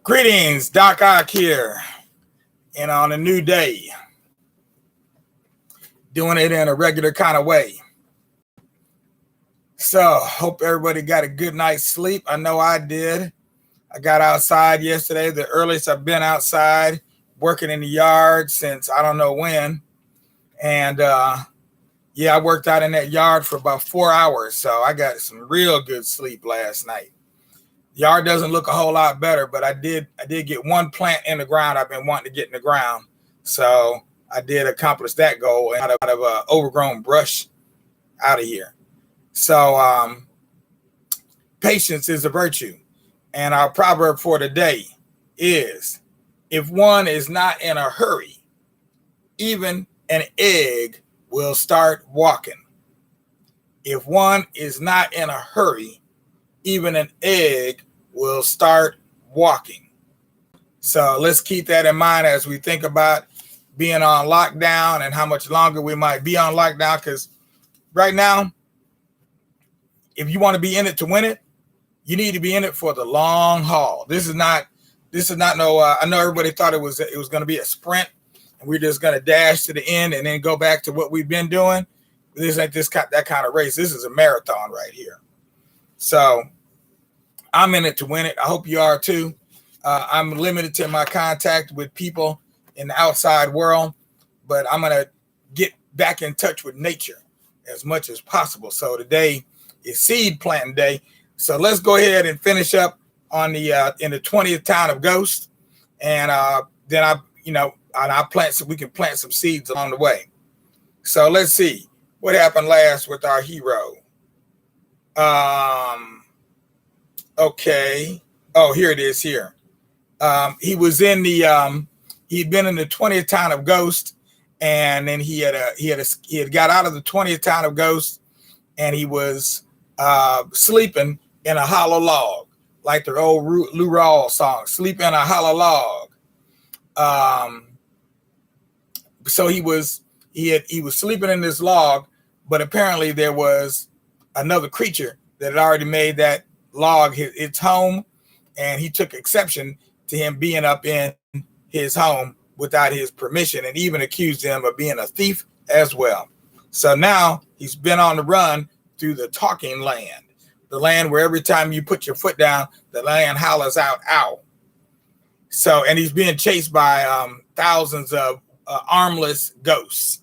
Greetings, Doc Ock here, and on a new day, doing it in a regular kind of way. So, hope everybody got a good night's sleep. I know I did. I got outside yesterday, the earliest I've been outside, working in the yard since I don't know when. And I worked out in that yard for about 4 hours, so I got some real good sleep last night. Yard doesn't look a whole lot better, but I did get one plant in the ground I've been wanting to get in the ground. So I did accomplish that goal out of overgrown brush out of here. So patience is a virtue. And our proverb for today is, if one is not in a hurry, even an egg will start walking. If one is not in a hurry, even an egg will start walking. So let's keep that in mind as we think about being on lockdown and how much longer we might be on lockdown. Because right now, if you want to be in it to win it, you need to be in it for the long haul. This is not no. I know everybody thought it was going to be a sprint, and we're just going to dash to the end and then go back to what we've been doing. This ain't that kind of race. This is a marathon right here. So I'm in it to win it. I hope you are too. I'm limited to my contact with people in the outside world, but I'm going to get back in touch with nature as much as possible. So today is seed planting day. So let's go ahead and finish up on the in the 20th town of Ghost, and then I plant so we can plant some seeds along the way. So let's see what happened last with our hero. Okay. Oh, here it is here. He was in the he'd been in the 20th town of Ghost, and then he had got out of the 20th town of Ghost, and he was sleeping in a hollow log, like their old Lou Rawls song, "Sleep in a Hollow Log." So he was sleeping in this log, but apparently there was another creature that had already made that log its home, and he took exception to him being up in his home without his permission, and even accused him of being a thief as well. So now he's been on the run through the talking land, the land where every time you put your foot down, the land hollers out, "Ow." So, and he's being chased by thousands of armless ghosts.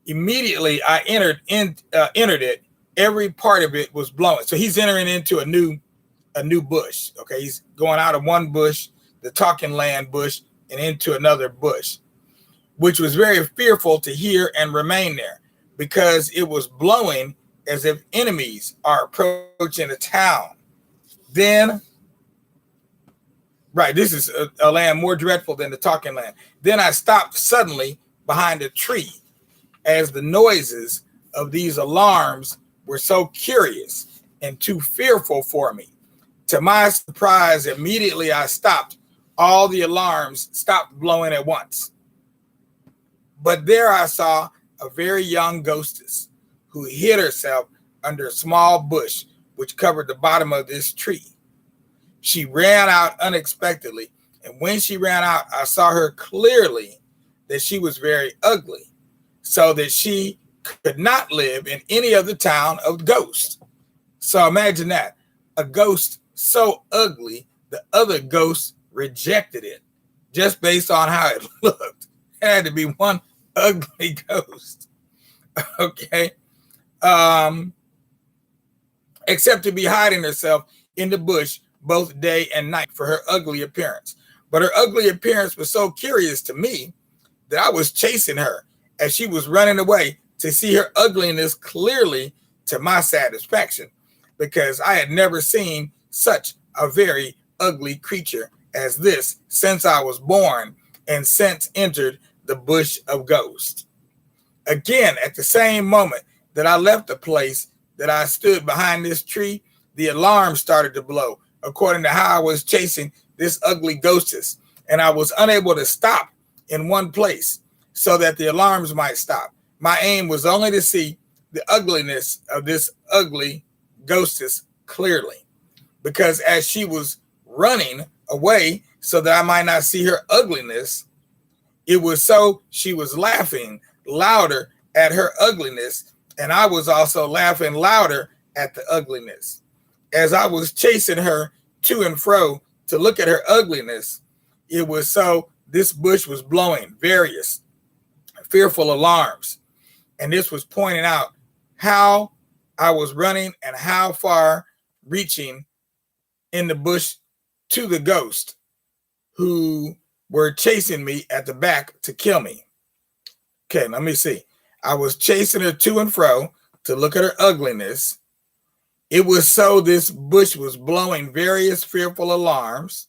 Immediately, I entered it. Every part of it was blowing. So he's entering into a new bush. Okay, he's going out of one bush, the talking land bush, and into another bush, which was very fearful to hear and remain there, because it was blowing as if enemies are approaching the town. Then, right, this is a land more dreadful than the talking land. Then I stopped suddenly behind a tree, as the noises of these alarms were so curious and too fearful for me. To my surprise, immediately I stopped. All the alarms stopped blowing at once. But there I saw a very young ghostess who hid herself under a small bush which covered the bottom of this tree. She ran out unexpectedly, and when she ran out, I saw her clearly that she was very ugly, so that she could not live in any other town of ghosts. So imagine that, a ghost so ugly, the other ghosts rejected it just based on how it looked. It had to be one ugly ghost. Okay. Except to be hiding herself in the bush both day and night for her ugly appearance. But her ugly appearance was so curious to me that I was chasing her as she was running away, to see her ugliness clearly to my satisfaction, because I had never seen such a very ugly creature as this since I was born and since entered the bush of ghosts. Again, at the same moment that I left the place that I stood behind this tree, the alarm started to blow according to how I was chasing this ugly ghostess, and I was unable to stop in one place so that the alarms might stop. My aim was only to see the ugliness of this ugly ghostess clearly, because as she was running away so that I might not see her ugliness. It was so she was laughing louder at her ugliness, and I was also laughing louder at the ugliness. As I was chasing her to and fro to look at her ugliness, it was so this bush was blowing various fearful alarms, and this was pointing out how I was running and how far reaching in the bush to the ghost who were chasing me at the back to kill me. Okay, let me see. I was chasing her to and fro to look at her ugliness. It was so this bush was blowing various fearful alarms,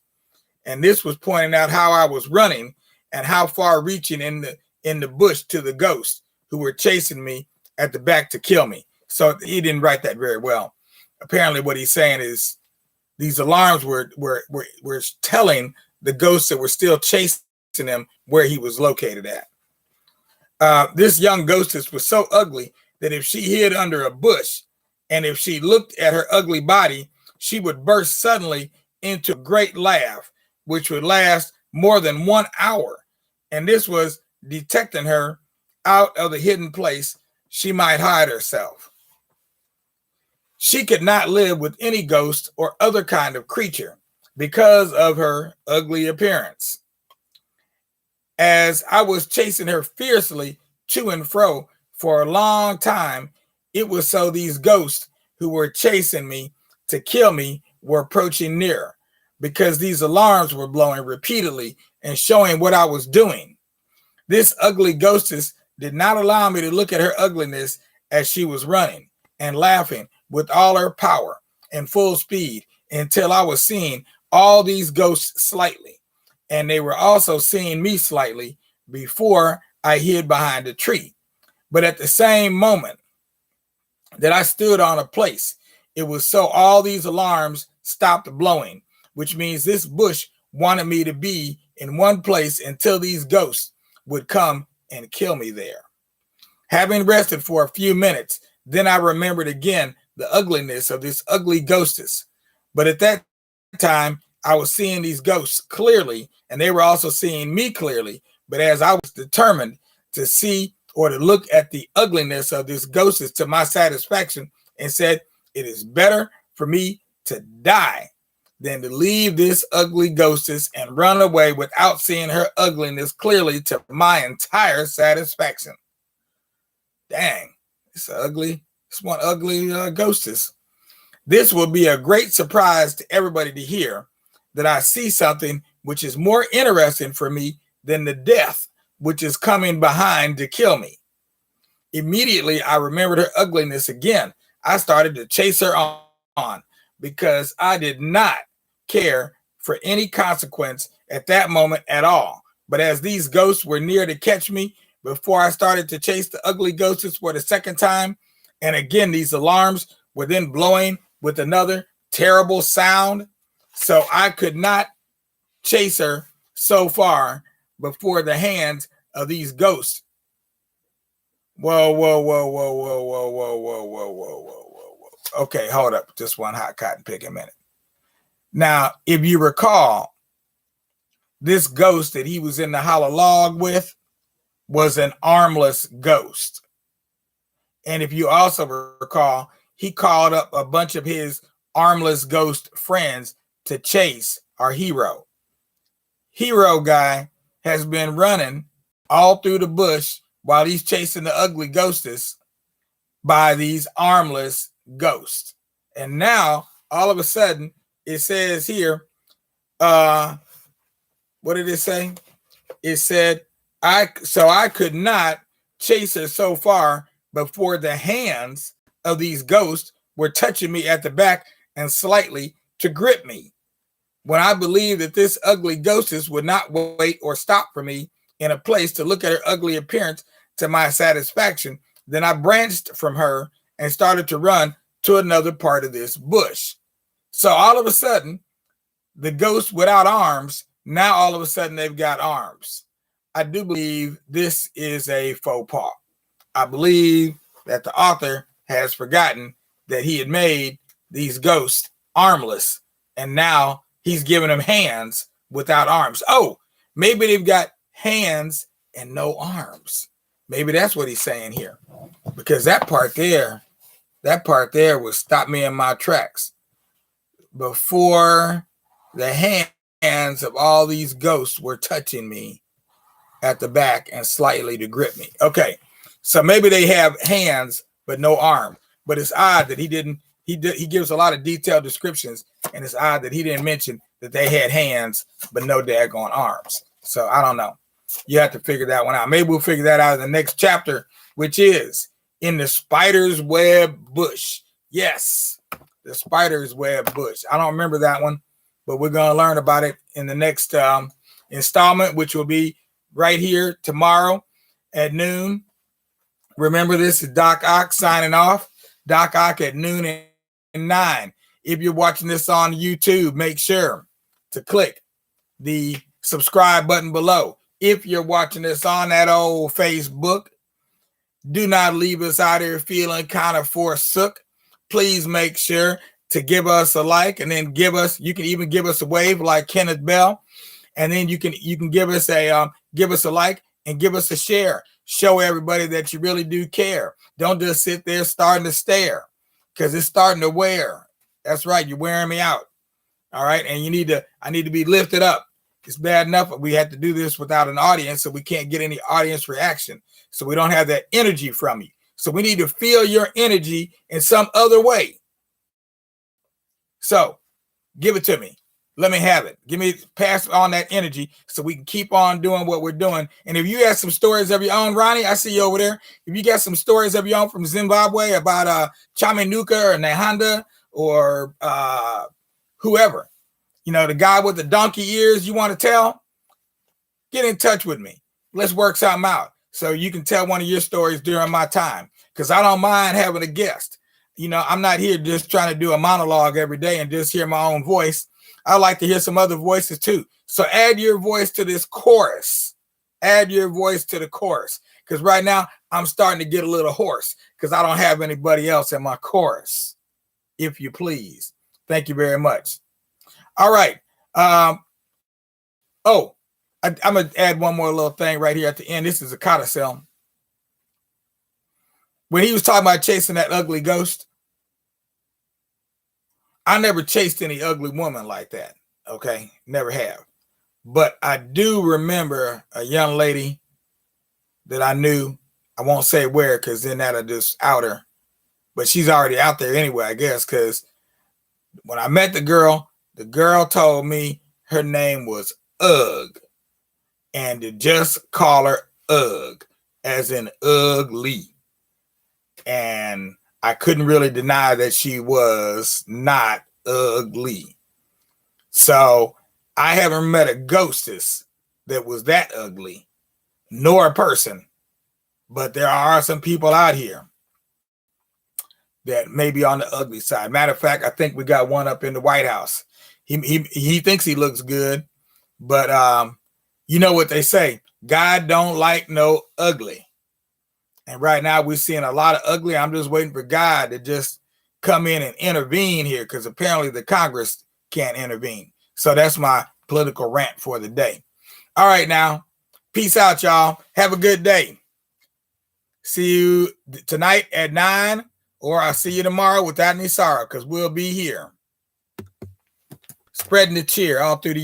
and this was pointing out how I was running and how far reaching in the bush to the ghosts who were chasing me at the back to kill me. So he didn't write that very well. Apparently, what he's saying is these alarms were telling the ghosts that were still chasing him where he was located at. This young ghostess was so ugly that if she hid under a bush and if she looked at her ugly body, she would burst suddenly into a great laugh, which would last more than 1 hour. And this was detecting her out of the hidden place she might hide herself. She could not live with any ghost or other kind of creature because of her ugly appearance. As I was chasing her fiercely to and fro for a long time, it was so these ghosts who were chasing me to kill me were approaching nearer, because these alarms were blowing repeatedly and showing what I was doing. This ugly ghostess did not allow me to look at her ugliness as she was running and laughing with all her power and full speed until I was seeing all these ghosts slightly, and they were also seeing me slightly before I hid behind a tree. But at the same moment that I stood on a place, it was so all these alarms stopped blowing, which means this bush wanted me to be in one place until these ghosts would come and kill me there. Having rested for a few minutes, then I remembered again the ugliness of this ugly ghostess. But at that time, I was seeing these ghosts clearly, and they were also seeing me clearly. But as I was determined to see or to look at the ugliness of this ghostess to my satisfaction, and said, it is better for me to die than to leave this ugly ghostess and run away without seeing her ugliness clearly to my entire satisfaction. Dang, it's one ugly ghostess. This will be a great surprise to everybody to hear that I see something which is more interesting for me than the death which is coming behind to kill me. Immediately, I remembered her ugliness again. I started to chase her on because I did not care for any consequence at that moment at all. But as these ghosts were near to catch me, before I started to chase the ugly ghostess for the second time, and again, these alarms were then blowing with another terrible sound, so I could not chase her so far before the hands of these ghosts. Whoa, whoa, whoa, whoa, whoa, whoa, whoa, whoa, whoa, whoa, whoa, whoa. Okay, hold up. Just one hot cotton pick a minute. Now, if you recall, this ghost that he was in the hollow log with was an armless ghost. And if you also recall, he called up a bunch of his armless ghost friends to chase our hero. Hero guy has been running all through the bush while he's chasing the ugly ghostess by these armless ghosts. And now, all of a sudden, it says here, what did it say? It said, I could not chase her so far before the hands of these ghosts were touching me at the back and slightly to grip me. When I believed that this ugly ghostess would not wait or stop for me in a place to look at her ugly appearance to my satisfaction, then I branched from her and started to run to another part of this bush. So all of a sudden, the ghosts without arms, now all of a sudden they've got arms. I do believe this is a faux pas. I believe that the author has forgotten that he had made these ghosts armless, and now he's giving them hands without arms. Oh, maybe they've got hands and no arms. Maybe that's what he's saying here, because that part there would stop me in my tracks. Before the hands of all these ghosts were touching me at the back and slightly to grip me. Okay, so maybe they have hands but no arm. But it's odd that he didn't. He gives a lot of detailed descriptions, and it's odd that he didn't mention that they had hands but no daggone arms. So I don't know. You have to figure that one out. Maybe we'll figure that out in the next chapter, which is in the spider's web bush. Yes, the spider's web bush. I don't remember that one, but we're going to learn about it in the next installment, which will be right here tomorrow at noon. Remember, this is Doc Ock signing off. Doc Ock at noon and 9. If you're watching this on YouTube, make sure to click the subscribe button below. If you're watching this on that old Facebook, do not leave us out here feeling kind of forsook. Please make sure to give us a like, and then you can even give us a wave like Kenneth Bell, and then you can give us a like and give us a share. Show everybody that you really do care. Don't just sit there starting to stare, because it's starting to wear. That's right, you're wearing me out. All right, and I need to be lifted up. It's bad enough that we had to do this without an audience, so we can't get any audience reaction. So we don't have that energy from you. So we need to feel your energy in some other way. So give it to me. Let me have it. Pass on that energy so we can keep on doing what we're doing. And if you have some stories of your own, Ronnie, I see you over there. If you got some stories of your own from Zimbabwe about Chaminuka or Nehanda or whoever, the guy with the donkey ears you want to tell, get in touch with me. Let's work something out so you can tell one of your stories during my time, because I don't mind having a guest. I'm not here just trying to do a monologue every day and just hear my own voice. I like to hear some other voices too. So add your voice to this chorus. Add your voice to the chorus, because right now I'm starting to get a little hoarse because I don't have anybody else in my chorus, if you please. Thank you very much. All right. I'm going to add one more little thing right here at the end. This is a codicil. When he was talking about chasing that ugly ghost, I never chased any ugly woman like that. Okay. Never have. But I do remember a young lady that I knew. I won't say where, because then that'll just out her. But she's already out there anyway, I guess, because when I met the girl told me her name was Ugg. And to just call her Ugg, as in ugly. And I couldn't really deny that she was not ugly. So I haven't met a ghostess that was that ugly, nor a person. But there are some people out here that may be on the ugly side. Matter of fact, I think we got one up in the White House. He thinks he looks good, but you know what they say, God don't like no ugly. And right now we're seeing a lot of ugly. I'm just waiting for God to just come in and intervene here, because apparently the Congress can't intervene. So that's my political rant for the day. All right, now, peace out, y'all. Have a good day. See you tonight at 9, or I'll see you tomorrow without any sorrow, because we'll be here spreading the cheer all through the